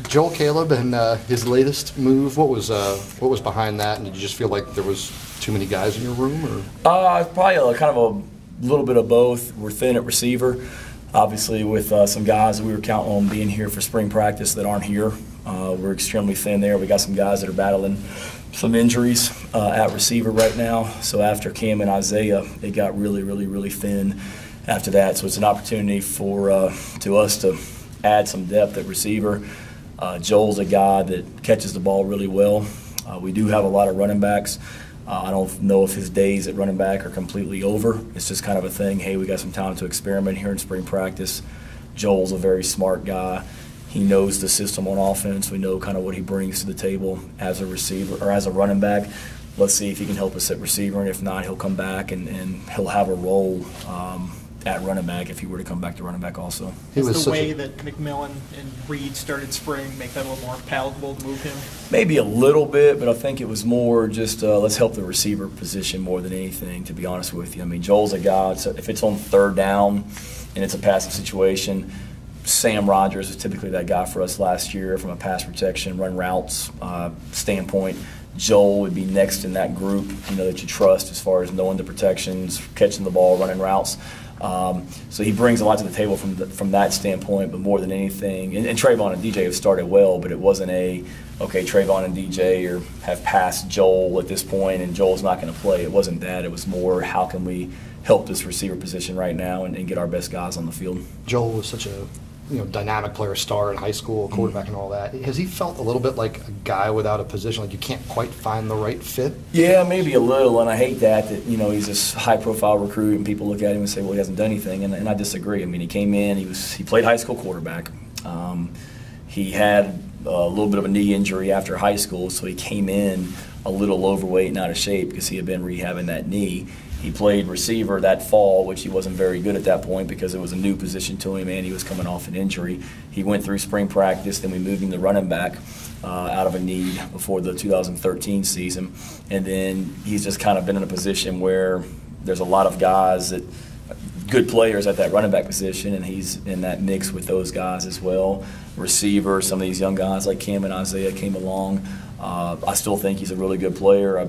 Joel Caleb and his latest move, what was behind that, and did you just feel like there was too many guys in your room? Or? Probably kind of a little bit of both. We're thin at receiver, obviously with some guys that we were counting on being here for spring practice that aren't here. We're extremely thin there. We got some guys that are battling some injuries at receiver right now. So after Cam and Isaiah, it got really, really, really thin after that. So it's an opportunity for us to add some depth at receiver. Joel's a guy that catches the ball really well. We do have a lot of running backs. I don't know if his days at running back are completely over. It's just kind of a thing, hey, we got some time to experiment here in spring practice. Joel's a very smart guy. He knows the system on offense. We know kind of what he brings to the table as a receiver or as a running back. Let's see if he can help us at receiver, and if not, he'll come back and he'll have a role at running back if he were to come back to running back also. Does the way that McMillan and Reed started spring make that a little more palatable to move him? Maybe a little bit, but I think it was more just let's help the receiver position more than anything, to be honest with you. I mean, Joel's a guy, so if it's on third down and it's a passing situation, Sam Rogers was typically that guy for us last year from a pass protection, run routes standpoint. Joel would be next in that group, that you trust as far as knowing the protections, catching the ball, running routes. So he brings a lot to the table from that standpoint, but more than anything, and Trayvon and DJ have started well, but it wasn't okay, Trayvon and DJ have passed Joel at this point and Joel's not going to play. It wasn't that. It was more how can we help this receiver position right now and get our best guys on the field. Joel was such a dynamic player, star in high school, quarterback and all that. Has he felt a little bit like a guy without a position, like you can't quite find the right fit? Yeah, maybe a little, and I hate that he's this high-profile recruit and people look at him and say, well, he hasn't done anything, and I disagree. I mean, he came in, he played high school quarterback. He had a little bit of a knee injury after high school, so he came in a little overweight and out of shape because he had been rehabbing that knee. He played receiver that fall, which he wasn't very good at that point because it was a new position to him and he was coming off an injury. He went through spring practice, then we moved him to running back out of a need before the 2013 season. And then he's just kind of been in a position where there's a lot of guys good players at that running back position, and he's in that mix with those guys as well. Receiver, some of these young guys like Cam and Isaiah came along. I still think he's a really good player.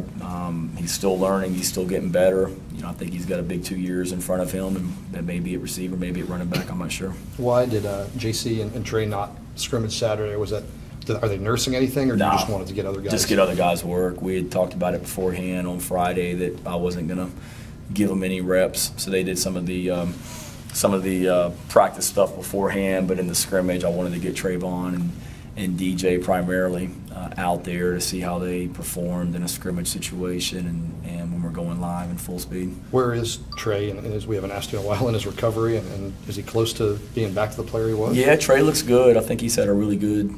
He's still learning. He's still getting better. I think he's got a big 2 years in front of him, and that may be at receiver, maybe at running back. I'm not sure. Why did JC and Trey not scrimmage Saturday? Are they nursing anything, or you just wanted to get other guys? Just get other guys work. We had talked about it beforehand on Friday that I wasn't going to give them any reps, so they did some of the practice stuff beforehand. But in the scrimmage, I wanted to get Trayvon and DJ primarily out there to see how they performed in a scrimmage situation and when we're going live in full speed. Where is Trey, and as we haven't asked you in a while, in his recovery, and is he close to being back to the player he was? Yeah, Trey looks good. I think he's had a really good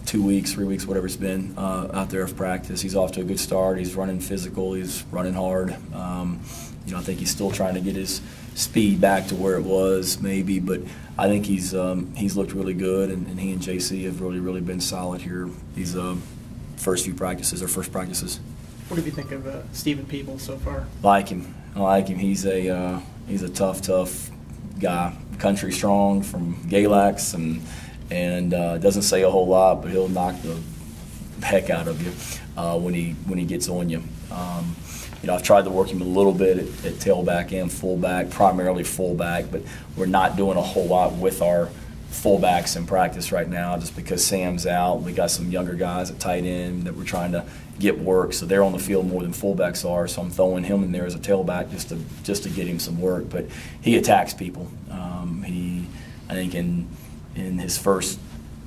2 weeks, 3 weeks, whatever it's been out there of practice. He's off to a good start. He's running physical. He's running hard. I think he's still trying to get his speed back to where it was maybe, but I think he's looked really good, and he and JC have really, really been solid here these first practices. What do you think of Stephen Peebles so far? I like him. He's a tough guy, country strong from Galax, and doesn't say a whole lot, but he'll knock the heck out of you when he gets on you. I've tried to work him a little bit at tailback and fullback, primarily fullback, but we're not doing a whole lot with our fullbacks in practice right now just because Sam's out. We got some younger guys at tight end that we're trying to get work, so they're on the field more than fullbacks are, so I'm throwing him in there as a tailback just to get him some work. But he attacks people. I think in his first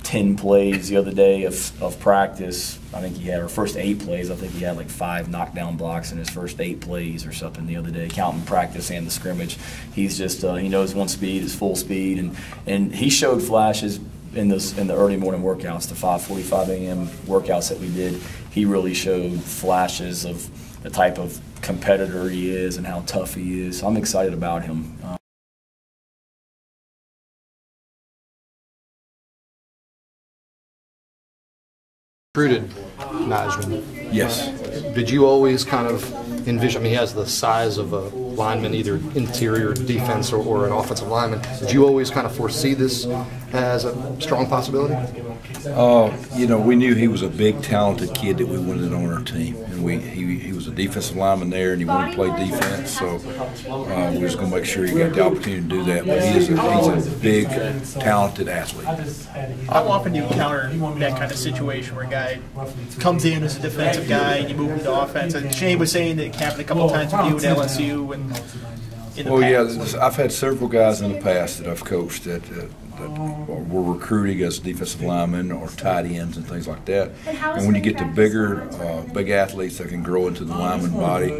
10 plays the other day of practice, I think he had our first 8 plays. I think he had like 5 knockdown blocks in his first 8 plays or something the other day, counting practice and the scrimmage. He's just he knows one speed is full speed, and he showed flashes in the early morning workouts, the 5:45 a.m. workouts that we did. He really showed flashes of the type of competitor he is and how tough he is. So I'm excited about him. Recruited Najman. Yes. Did you always kind of envision? I mean, he has the size of a lineman, either interior defense or an offensive lineman. Did you always kind of foresee this as a strong possibility? You know, we knew he was a big, talented kid that we wanted on our team, and he was a defensive lineman there, and he wanted to play defense. So we was going to make sure he got the opportunity to do that. But he's a big, talented athlete. How often do you encounter that kind of situation where a guy comes in as a defensive guy and you move him to offense? And Shane was saying that it happened a couple of times with you at LSU and in the past. Yeah, I've had several guys in the past that I've coached that were recruiting as defensive linemen or tight ends and things like that. And when you get to big athletes that can grow into the lineman body,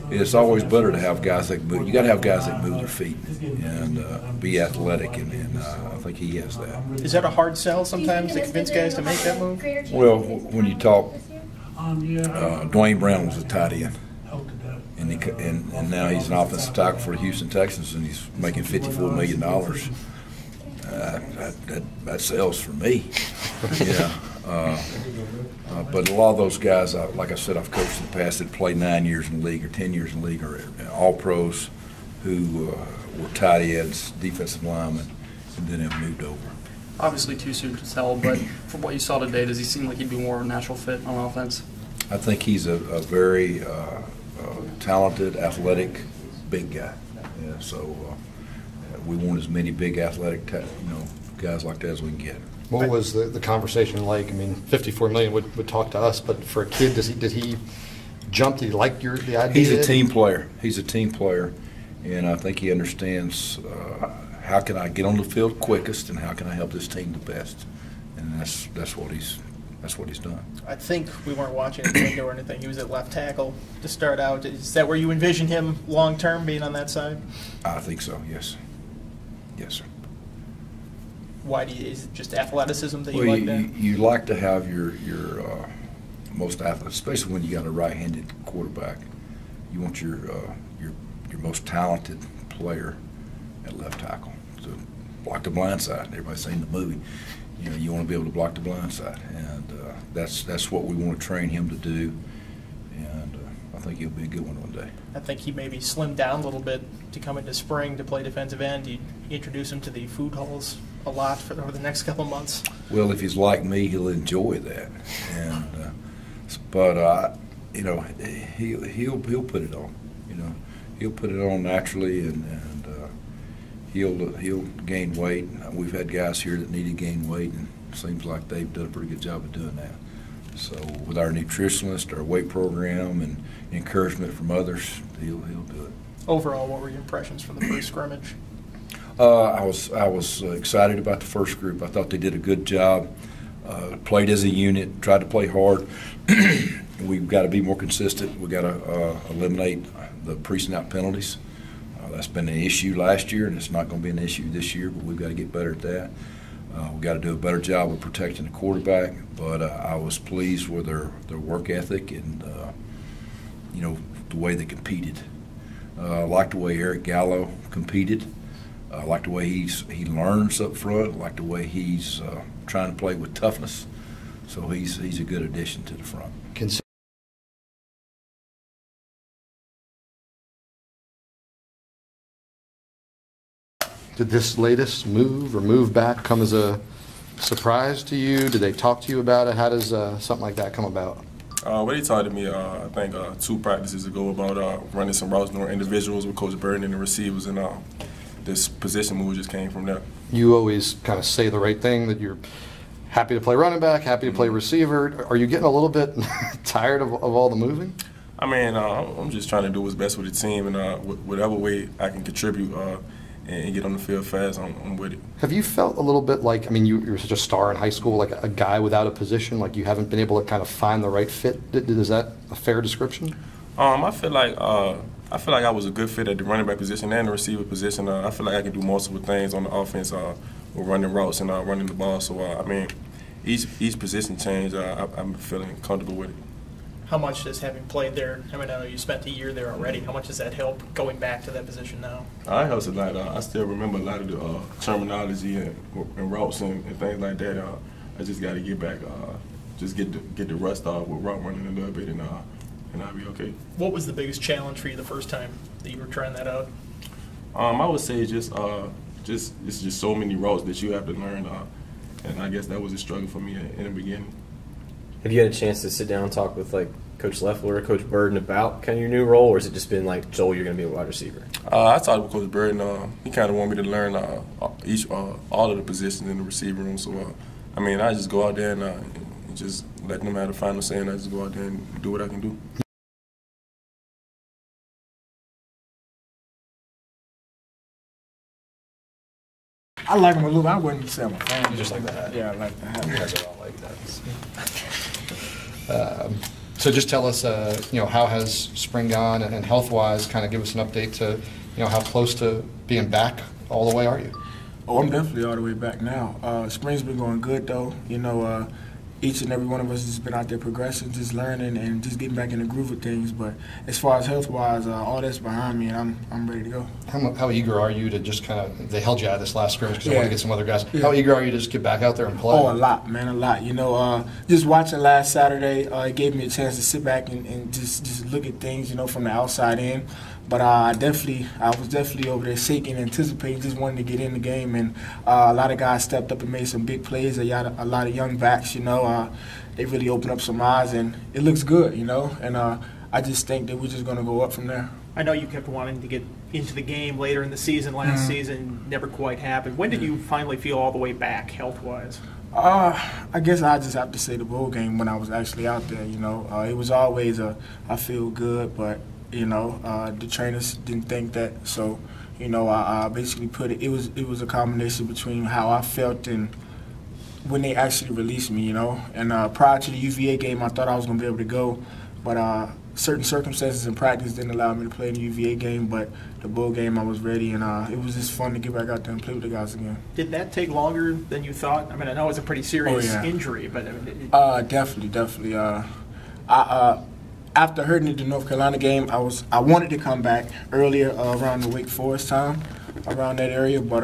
it's always better to have guys that move. You got to have guys that move their feet and be athletic, and I think he has that. Is that a hard sell sometimes to convince guys to make that move? Well, when you talk, Dwayne Brown was a tight end. And now he's an offensive tackle for the Houston Texans, and he's making $54 million. That sells for me. But a lot of those guys, like I said, I've coached in the past that played 9 years in the league or 10 years in the league, or all pros who were tight ends, defensive linemen, and then have moved over. Obviously too soon to tell, but from what you saw today, does he seem like he'd be more of a natural fit on offense? I think he's a very talented, athletic, big guy. Yeah, so we want as many big, athletic, guys like that as we can get. What was the conversation like? I mean, $54 million would talk to us, but for a kid, did he jump? Did he like the idea? He's a team player. He's a team player, and I think he understands how can I get on the field quickest and how can I help this team the best, and that's what he's done. I think we weren't watching a window or anything. He was at left tackle to start out. Is that where you envision him long term, being on that side? I think so. Yes. Yes, sir. Why is it just athleticism that you like that? You like to have your most athletic, especially when you got a right-handed quarterback. You want your most talented player at left tackle to block the blind side. Everybody's seen the movie. You want to be able to block the blind side, and that's what we want to train him to do. And I think he'll be a good one day. I think he maybe slimmed down a little bit to come into spring to play defensive end. You introduce him to the food halls a lot over the next couple of months. Well, if he's like me, he'll enjoy that. And but he'll put it on. He'll put it on naturally, and he'll gain weight. We've had guys here that need to gain weight, and it seems like they've done a pretty good job of doing that. So with our nutritionist, our weight program, and encouragement from others, he'll do it. Overall, what were your impressions from the first scrimmage? I was excited about the first group. I thought they did a good job. Played as a unit, tried to play hard. We've got to be more consistent. We've got to eliminate the pre-snap penalties. That's been an issue last year, and it's not going to be an issue this year, but we've got to get better at that. We've got to do a better job of protecting the quarterback, but I was pleased with their work ethic and, the way they competed. I like the way Eric Gallo competed. I like the way he learns up front. I like the way he's trying to play with toughness. So he's a good addition to the front. Did this latest move or move back come as a surprise to you? Did they talk to you about it? How does something like that come about? What he talked to me, I think 2 practices ago about running some routes more individuals with Coach Burton and the receivers, and this position move just came from there. You always kind of say the right thing, that you're happy to play running back, happy to play receiver. Are you getting a little bit tired of all the moving? I mean, I'm just trying to do what's best with the team, and whatever way I can contribute and get on the field fast, I'm with it. Have you felt a little bit like, you're such a star in high school, like a guy without a position, like you haven't been able to kind of find the right fit? Is that a fair description? I feel like I was a good fit at the running back position and the receiver position. I feel like I can do multiple things on the offense with running routes and running the ball. So, each position change, I'm feeling comfortable with it. How much does having played there, I know you spent a year there already, how much does that help going back to that position now? It helps a lot. I still remember a lot of the terminology and routes and things like that. I just got to get back, just get the rust off with route running a little bit and and I'll be okay. What was the biggest challenge for you the first time that you were trying that out? I would say it's just so many routes that you have to learn, and I guess that was a struggle for me in the beginning. Have you had a chance to sit down and talk with like Coach Leffler or Coach Burden about kind of your new role, or has it just been like, Joel, you're going to be a wide receiver? I talked with Coach Burden. He kind of wanted me to learn all of the positions in the receiver room. So, I mean, I just go out there and just let them have the final say, and I just go out there and do what I can do. I like him a little. I wouldn't say I'm a fan. You just like that. Yeah, I like that. You guys are all like that. So just tell us, how has spring gone, and health-wise, kind of give us an update to, how close to being back all the way are you? Oh, I'm definitely all the way back now. Spring's been going good, though. Each and every one of us has been out there progressing, just learning and just getting back in the groove of things. But as far as health-wise, all that's behind me, and I'm ready to go. How eager are you to just kind of, they held you out of this last scrimmage because they want to get some other guys. Yeah. How eager are you to just get back out there and play? Oh, a lot, man, a lot. Just watching last Saturday, it gave me a chance to sit back and just look at things, from the outside in. But I was definitely over there shaking, anticipating, just wanting to get in the game. And a lot of guys stepped up and made some big plays. A lot of young backs, they really opened up some eyes, and it looks good, And I just think that we're just going to go up from there. I know you kept wanting to get into the game later in the season. Last season never quite happened. When did you finally feel all the way back, health-wise? I guess I just have to say the bowl game when I was actually out there. It was always I feel good, but the trainers didn't think that. So, I basically put it. It was a combination between how I felt and when they actually released me. And prior to the UVA game, I thought I was going to be able to go, but certain circumstances in practice didn't allow me to play in the UVA game. But the bowl game, I was ready, and it was just fun to get back out there and play with the guys again. Did that take longer than you thought? I mean, I know it was a pretty serious injury, but definitely. After hurting the North Carolina game, I wanted to come back earlier around the Wake Forest time, around that area. But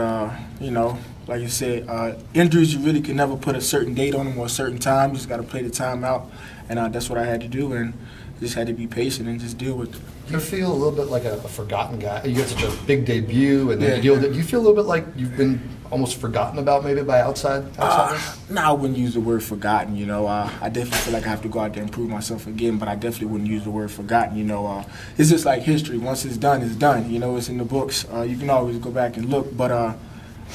like you said, injuries you really can never put a certain date on them or a certain time. You just got to play the time out, and that's what I had to do, and just had to be patient and just deal with it. You feel a little bit like a forgotten guy. You had such a big debut, and then you deal with it. Do you feel a little bit like you've been almost forgotten about maybe by outsiders? No, I wouldn't use the word forgotten. I definitely feel like I have to go out there and prove myself again, but I definitely wouldn't use the word forgotten. It's just like history. Once it's done, it's done. It's in the books. You can always go back and look, but I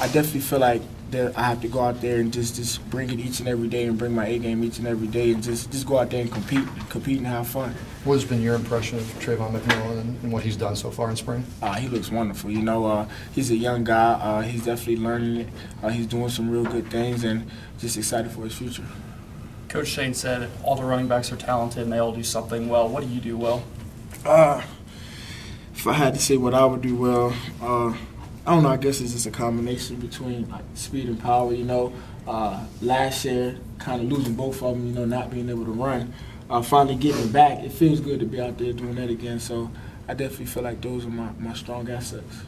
definitely feel like that I have to go out there and just bring it each and every day and bring my A game each and every day and just go out there and compete and have fun. What has been your impression of Trayvon McMillan and what he's done so far in spring? He looks wonderful. He's a young guy. He's definitely learning it. He's doing some real good things, and just excited for his future. Coach Shane said all the running backs are talented and they all do something well. What do you do well? If I had to say what I would do well, I don't know. I guess it's just a combination between like speed and power. Last year, kind of losing both of them. Not being able to run. Finally getting it back. It feels good to be out there doing that again. So I definitely feel like those are my strong assets.